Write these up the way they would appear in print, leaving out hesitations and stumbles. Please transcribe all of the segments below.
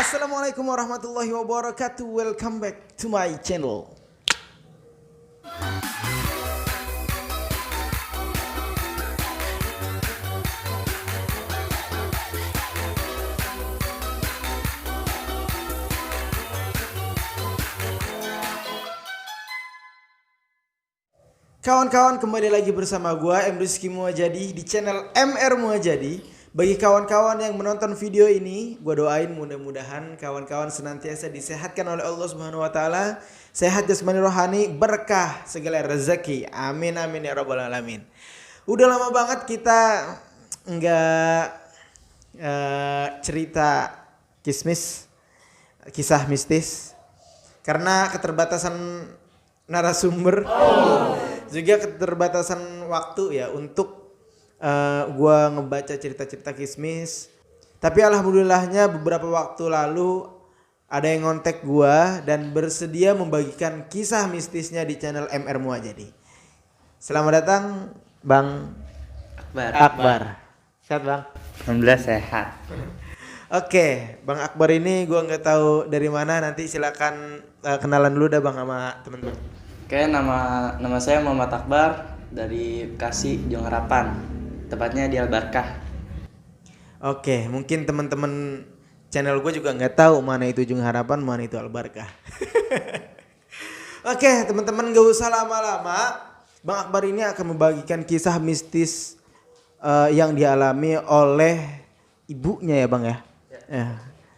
Assalamualaikum warahmatullahi wabarakatuh. Welcome back to my channel. Kawan-kawan, kembali lagi bersama gua M. Rizky Muajadi di channel MR Muajadi. Bagi kawan-kawan yang menonton video ini, gua doain mudah-mudahan kawan-kawan senantiasa disehatkan oleh Allah Subhanahu wa taala, sehat jasmani rohani, berkah segala rezeki. Amin amin ya rabbal alamin. Udah lama banget kita enggak cerita kisah mistis karena keterbatasan narasumber. Juga keterbatasan waktu ya untuk gua ngebaca cerita-cerita kismis. Tapi alhamdulillahnya beberapa waktu lalu ada yang ngontek gua dan bersedia membagikan kisah mistisnya di channel MR Muajadi. Selamat datang Bang Akbar. Sehat Bang? Alhamdulillah sehat. Oke, Bang Akbar ini gua nggak tahu dari mana, nanti silakan kenalan dulu dah Bang sama teman-teman. Oke, nama saya Muhammad Akbar dari Bekasi, Ujung Harapan. Tepatnya di Al-Barkah. Oke, mungkin teman-teman channel gue juga nggak tahu mana itu Ujung Harapan, mana itu Al-Barkah. Oke, teman-teman gak usah lama-lama. Bang Akbar ini akan membagikan kisah mistis yang dialami oleh ibunya ya Bang ya.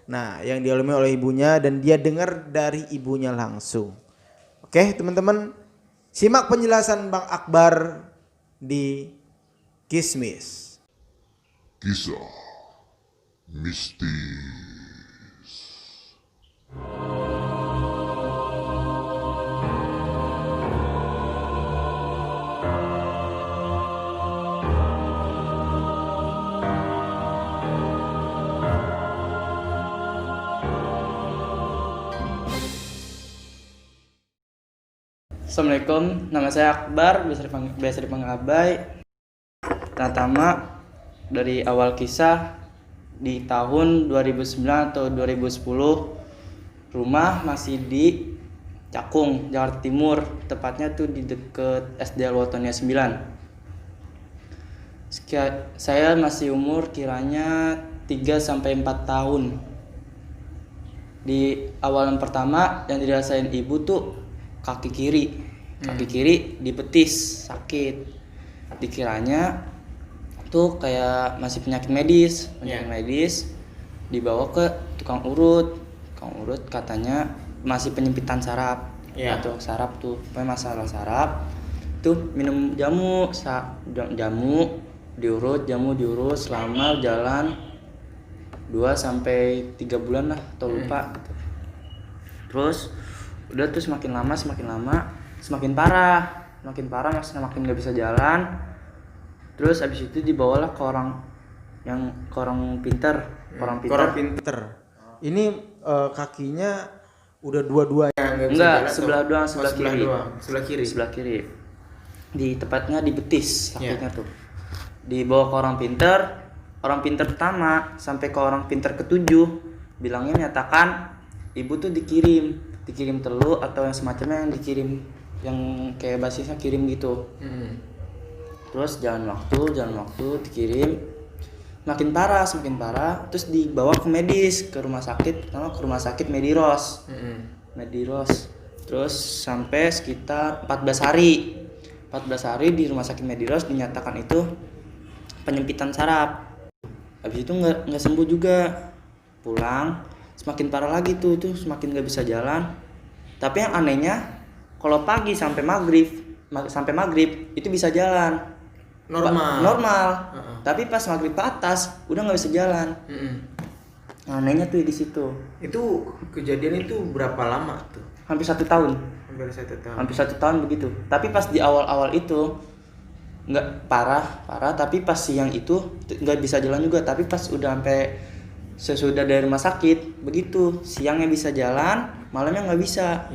Nah, yang dialami oleh ibunya dan dia dengar dari ibunya langsung. Oke, teman-teman, simak penjelasan Bang Akbar di Kismis. Kisah mistis. Assalamualaikum, nama saya Akbar, biasa dipanggil Abai. Pertama dari awal kisah di tahun 2009 atau 2010, rumah masih di Cakung, Jakarta Timur, tepatnya tuh di deket SD Alwatonia 9. Saya masih umur kiranya 3-4 tahun. Di awalan pertama yang dirasain ibu tuh kaki kiri di betis sakit. Dikiranya tuh kayak masih penyakit medis, dibawa ke tukang urut katanya masih penyempitan saraf. Atau saraf tuh, masalah saraf tuh minum jamu diurut selama jalan 2-3 bulan lah atau lupa gitu. Terus udah tuh semakin lama semakin parah, makin gak bisa jalan. Terus abis itu dibawalah ke orang pinter. Ini kakinya udah dua-duanya enggak, sebelah kiri. Sebelah kiri. Di tepatnya di betis sakitnya tuh. Dibawa ke orang pinter pertama sampai ke orang pinter ketujuh, bilangnya menyatakan ibu tuh dikirim telur atau yang semacamnya, yang dikirim yang kayak basisnya kirim gitu. Terus jalan waktu dikirim makin parah, terus dibawa ke medis, ke rumah sakit Mediros. Terus sampai sekitar 14 hari di rumah sakit Mediros dinyatakan itu penyempitan saraf. Habis itu nggak sembuh juga, pulang semakin parah lagi tuh semakin nggak bisa jalan. Tapi yang anehnya kalau pagi sampai maghrib itu bisa jalan normal. Tapi pas maghrib ke atas udah nggak bisa jalan. Anehnya tuh di situ. Itu kejadian itu berapa lama tuh? Hampir 1 tahun. Hampir 1 tahun begitu. Tapi pas di awal itu nggak parah, tapi pas siang itu nggak bisa jalan juga. Tapi pas udah sampai sesudah dari rumah sakit begitu, siangnya bisa jalan, malamnya nggak bisa.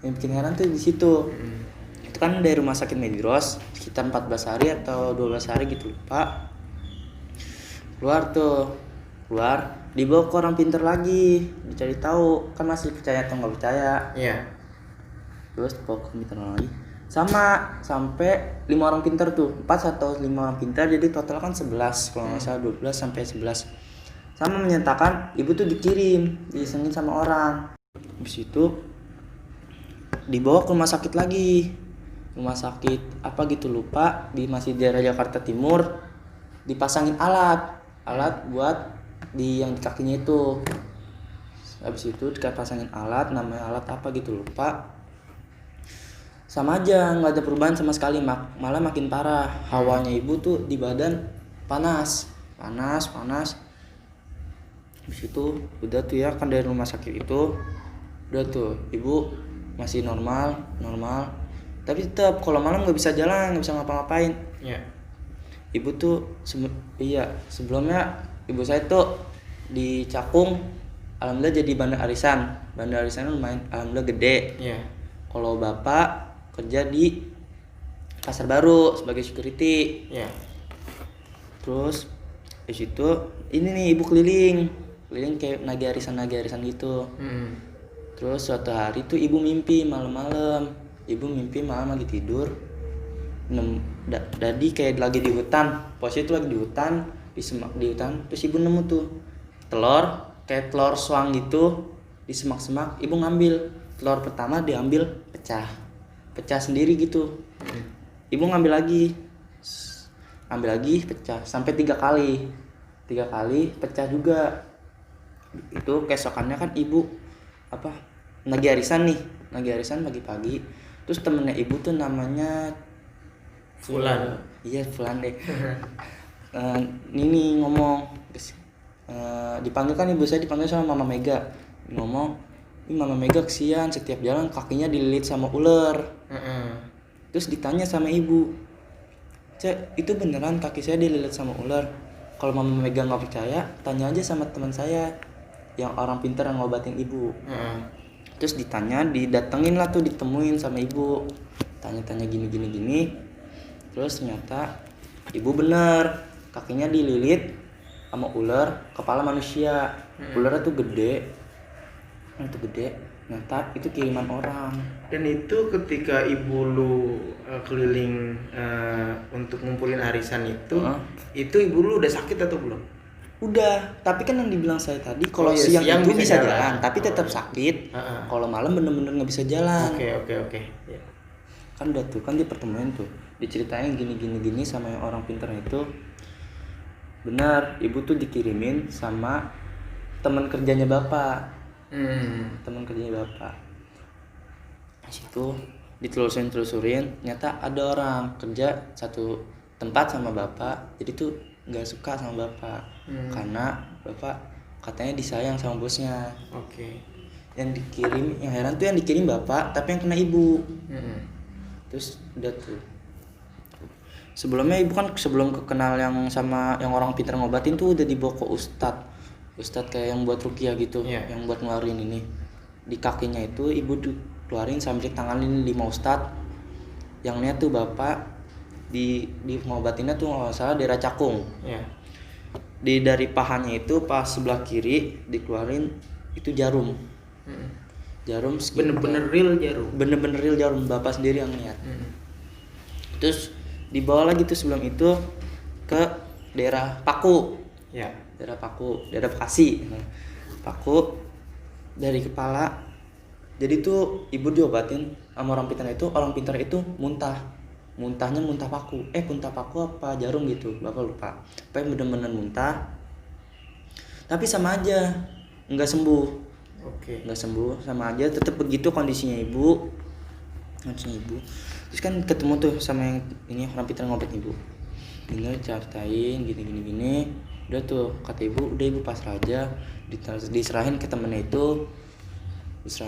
Yang bikin heran tuh di situ. Itu kan dari rumah sakit Mediros sekitar 14 hari atau 12 hari gitu lupa. Keluar dibawa ke orang pinter lagi, dicari tahu kan masih percaya atau nggak percaya. Iya. Terus dibawa ke pinter lagi, sama sampai 5 orang pinter tuh, 4 atau 5 orang pinter, jadi total kan 11 kalau nggak salah, 12 sampai 11. Sama menyatakan ibu tuh dikirim, disengin sama orang. Habis itu dibawa ke rumah sakit lagi, rumah sakit apa gitu lupa, di masih daerah Jakarta Timur, dipasangin alat buat yang di kakinya itu. Habis itu dipasangin alat, namanya alat apa gitu lupa. Sama aja, nggak ada perubahan sama sekali, malah makin parah. Hawanya ibu tuh di badan panas. Habis itu udah tuh ya kan, dari rumah sakit itu udah tuh ibu masih normal, tapi tetap kalau malam nggak bisa jalan, nggak bisa ngapa-ngapain. Iya. Ibu tuh sebelumnya ibu saya tuh di Cakung, alhamdulillah jadi bandar arisan lumayan, alhamdulillah gede. Iya. Kalau bapak kerja di Pasar Baru sebagai security. Iya. Terus di situ ini nih ibu keliling kayak nagih arisan gitu. Terus suatu hari tuh ibu mimpi malam-malam lagi tidur, jadi kayak lagi di hutan, posisi itu lagi di hutan, di hutan. Terus ibu nemu tuh kayak telur swang gitu di semak-semak. Ibu ngambil telur pertama, diambil pecah sendiri gitu. Ibu ngambil lagi pecah sampai 3 kali pecah juga. Itu keesokannya kan ibu nagih arisan pagi-pagi. Terus temennya ibu tuh namanya Fulan. Iya Fulan deh. Ini ngomong, dipanggil kan ibu saya dipanggil sama Mama Mega, ngomong, ini Mama Mega kesian setiap jalan kakinya dililit sama ular. Terus ditanya sama ibu, Cek, itu beneran kaki saya dililit sama ular? Kalau Mama Mega nggak percaya, tanya aja sama teman saya yang orang pintar yang ngobatin ibu. Terus didatengin lah tuh, ditemuin sama ibu, tanya-tanya gini. Terus ternyata ibu bener, kakinya dililit sama ular kepala manusia. Ularnya tuh gede, ternyata itu kiriman orang. Dan itu ketika ibu lu keliling untuk ngumpulin arisan itu ibu lu udah sakit atau belum? Udah, tapi kan yang dibilang saya tadi kalau iya, siang itu bisa jalan. jalan, tapi tetap sakit. Kalau malam bener-bener nggak bisa jalan. Oke. Ya. Kan udah tuh, kan dia pertemuan tuh, diceritain gini sama yang orang pintar itu. Benar, ibu tuh dikirimin sama teman kerjanya bapak. Di situ ditelusurin, ternyata ada orang kerja satu tempat sama bapak, jadi tuh nggak suka sama bapak. Karena bapak katanya disayang sama bosnya. Oke. Yang heran tuh yang dikirim bapak, tapi yang kena ibu. Terus udah tuh, sebelumnya ibu kan sebelum kenal yang sama yang orang pintar ngobatin tuh udah dibawa ke ustadz kayak yang buat ruqyah gitu. Yang buat ngeluarin ini di kakinya itu, ibu keluarin sambil tanganin 5 ustadz. Yang lihat tuh bapak di ngobatinnya tuh nggak salah daerah Cakung. Dari pahanya itu pas sebelah kiri dikeluarin itu jarum. Jarum Bener-bener real jarum. bapak sendiri yang lihat. Terus dibawa lagi tuh sebelum itu ke daerah Paku. Daerah Bekasi. Paku dari kepala. Jadi tuh ibu diobatin sama orang pintar itu muntahnya muntah paku. Muntah paku apa jarum gitu, bapak lupa. Pokoknya bener-bener muntah. Tapi sama aja, nggak sembuh. Nggak sembuh, sama aja tetap begitu kondisinya ibu. Terus kan ketemu tuh sama yang ini orang pintar ngobat ibu. Ini ceritain gini. Udah tuh kata ibu, udah ibu pasrah aja, diserahin ke temennya itu. Terus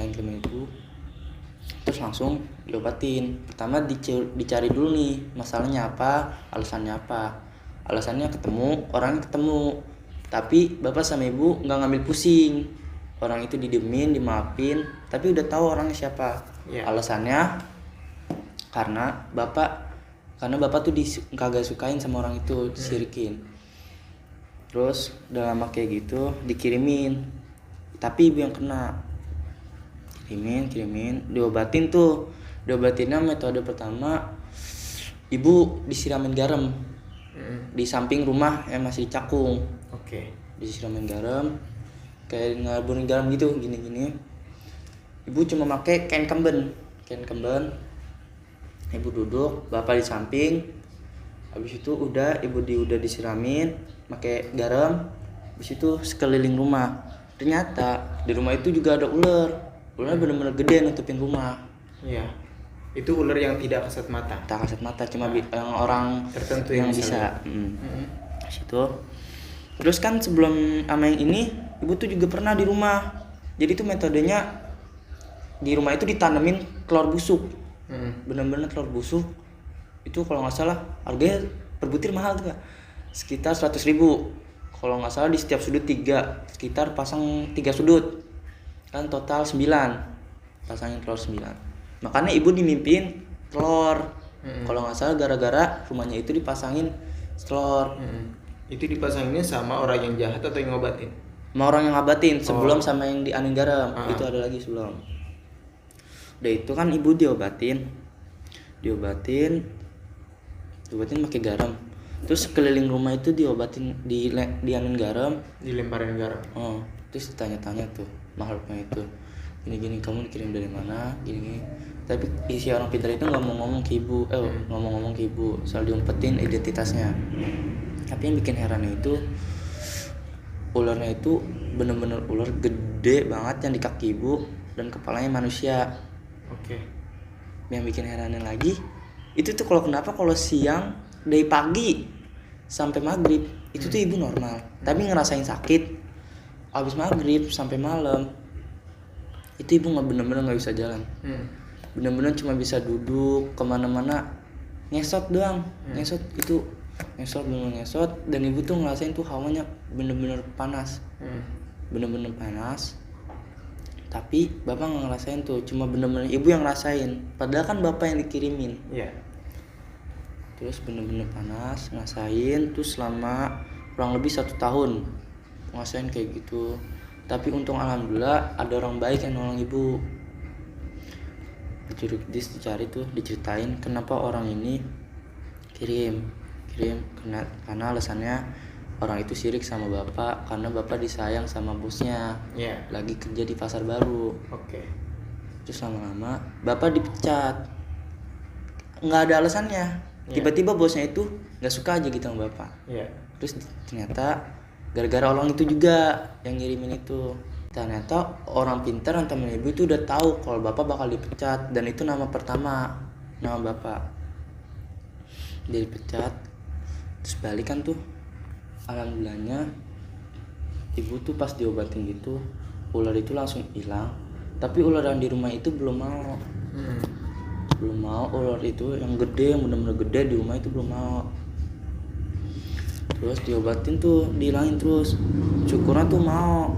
langsung diobatin. Pertama dicari dulu nih masalahnya apa, alasannya orangnya ketemu, tapi bapak sama ibu nggak ngambil pusing. Orang itu didiemin, dimaafin, tapi udah tahu orangnya siapa. Alasannya karena bapak tuh kagak sukain sama orang itu, disirikin. Terus udah lama kayak gitu dikirimin, tapi ibu yang kena. Kirimin diobatinnya metode pertama, ibu disiramin garam di samping rumah yang masih dicakung. Oke. Disiramin garam kayak ngaburin garam gitu, gini ibu cuma pakai kain kemben. Ibu duduk, bapak di samping. Habis itu udah udah disiramin pakai garam. Habis itu sekeliling rumah, ternyata di rumah itu juga ada ular bener-bener gede nutupin rumah. Iya. Itu ular yang tidak kasat mata. Tak kasat mata, cuma yang orang Tertentu yang yang bisa. Situ. Terus kan sebelum sama yang ini, ibu tuh juga pernah di rumah. Jadi tuh metodenya di rumah itu ditanemin telur busuk. Bener-bener telur busuk. Itu kalau nggak salah harganya per butir mahal tuh, Kak. Sekitar 100.000. Kalau nggak salah di setiap sudut 3, sekitar pasang 3 sudut. Kan total 9. Pasangin telur 9. Makanya ibu dimimpiin telur. Kalau nggak salah gara-gara rumahnya itu dipasangin telur. Itu dipasanginnya sama orang yang jahat atau yang ngobatin? Sama orang yang ngabatin sebelum sama yang dianin garam. Itu ada lagi sebelum. Udah itu kan ibu diobatin pakai garam. Terus keliling rumah itu diobatin dianin garam, Dilemparin garam. Terus ditanya-tanya tuh makhluknya itu, gini kamu dikirim dari mana, gini. Tapi si orang pintar itu nggak mau ngomong ke ibu, soal diumpetin identitasnya. Tapi yang bikin heran itu ularnya itu bener-bener ular gede banget yang di kaki ibu dan kepalanya manusia. Oke. Yang bikin herannya lagi itu tuh kalau siang dari pagi sampai maghrib itu tuh ibu normal, tapi ngerasain sakit abis maghrib sampai malam itu ibu bener-bener nggak bisa jalan. Bener-bener cuma bisa duduk kemana-mana ngesot doang. Ngesot dan ibu tuh ngerasain tuh hawanya bener-bener panas. Bener-bener panas. Tapi bapak nggak ngerasain tuh, cuma bener-bener ibu yang ngerasain. Padahal kan bapak yang dikirimin. Iya. Terus bener-bener panas, ngerasain tuh selama kurang lebih 1 tahun ngerasain kayak gitu. Tapi untung alhamdulillah ada orang baik yang nolong ibu. Dicari tuh, diceritain kenapa orang ini kirim karena alasannya orang itu sirik sama bapak karena bapak disayang sama bosnya. Lagi kerja di pasar baru. Oke. Terus lama-lama bapak dipecat, nggak ada alasannya. Tiba-tiba bosnya itu nggak suka aja gitu sama bapak. Terus ternyata gara-gara orang itu juga yang ngirimin itu. Ternyata orang pintar dan temen ibu itu udah tahu kalau bapak bakal dipecat, dan itu nama bapak. Dia dipecat, terus balikan tuh. Alhamdulillahnya ibu tuh pas diobatin gitu ular itu langsung hilang, tapi ular yang di rumah itu belum mau. Ular itu yang gede, yang benar-benar gede di rumah itu belum mau. Terus diobatin tuh dihilangin terus, syukurnya tuh mau.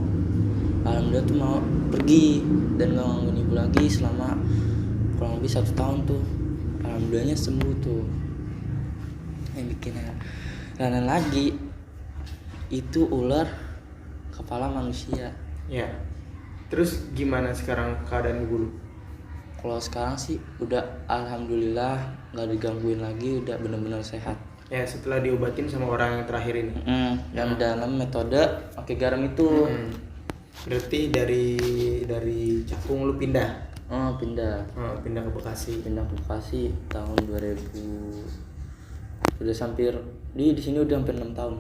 Alhamdulillah tuh mau pergi dan gak gangguin ibu lagi selama kurang lebih 1 tahun tuh. Alhamdulillahnya sembuh tuh. Yang bikin heran lagi itu ular kepala manusia. Terus gimana sekarang keadaan ibu? Kalau sekarang sih udah alhamdulillah nggak digangguin lagi, udah benar-benar sehat. Setelah diobatin sama orang yang terakhir ini. Yang dalam metode pakai garam itu. Berarti dari Cakung lu pindah? Pindah. Pindah ke Bekasi. Pindah ke Bekasi tahun 2000. Udah hampir di sini udah hampir 6 tahun.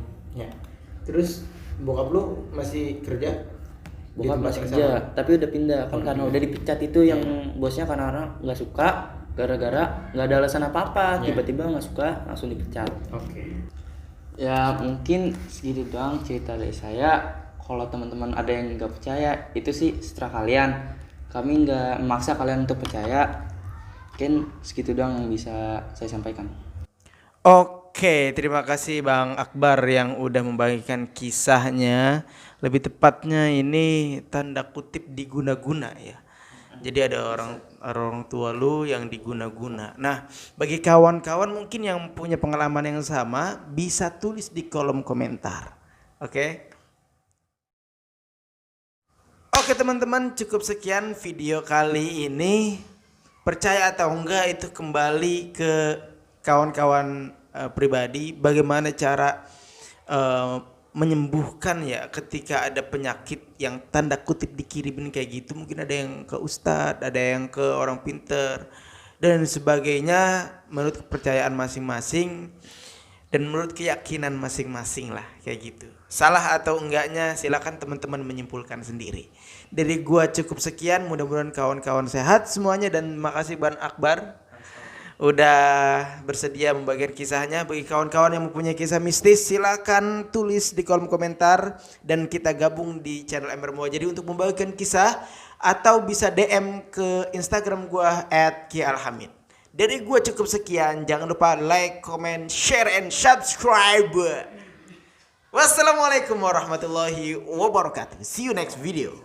Terus bokap lu masih kerja? Bokap masih kerja, tapi udah pindah kan karena udah dipecat itu yang bosnya, karena orang nggak suka gara-gara nggak ada alasan apa-apa, tiba-tiba nggak suka langsung dipecat. Ya mungkin segitu doang cerita dari saya. Kalau teman-teman ada yang nggak percaya itu sih seterah kalian, kami nggak memaksa kalian untuk percaya. Mungkin segitu doang yang bisa saya sampaikan. Oke, terima kasih Bang Akbar yang udah membagikan kisahnya. Lebih tepatnya ini tanda kutip diguna-guna ya. Jadi ada orang tua lu yang diguna-guna. Nah, bagi kawan-kawan mungkin yang punya pengalaman yang sama bisa tulis di kolom komentar. Oke. Oke teman-teman, cukup sekian video kali ini. Percaya atau enggak itu kembali ke kawan-kawan pribadi. Bagaimana cara menyembuhkan ya ketika ada penyakit yang tanda kutip dikirimin kayak gitu. Mungkin ada yang ke ustadz, ada yang ke orang pinter dan sebagainya, menurut kepercayaan masing-masing dan menurut keyakinan masing-masing lah kayak gitu. Salah atau enggaknya silakan teman-teman menyimpulkan sendiri. Dari gua cukup sekian, mudah-mudahan kawan-kawan sehat semuanya dan makasih Bang Akbar udah bersedia membagikan kisahnya. Bagi kawan-kawan yang mempunyai kisah mistis silakan tulis di kolom komentar dan kita gabung di channel Ember Muwajadi untuk membagikan kisah, atau bisa DM ke Instagram gua @kialhamid. Dari gua cukup sekian, jangan lupa like, comment, share and subscribe. Wassalamualaikum warahmatullahi wabarakatuh. See you next video.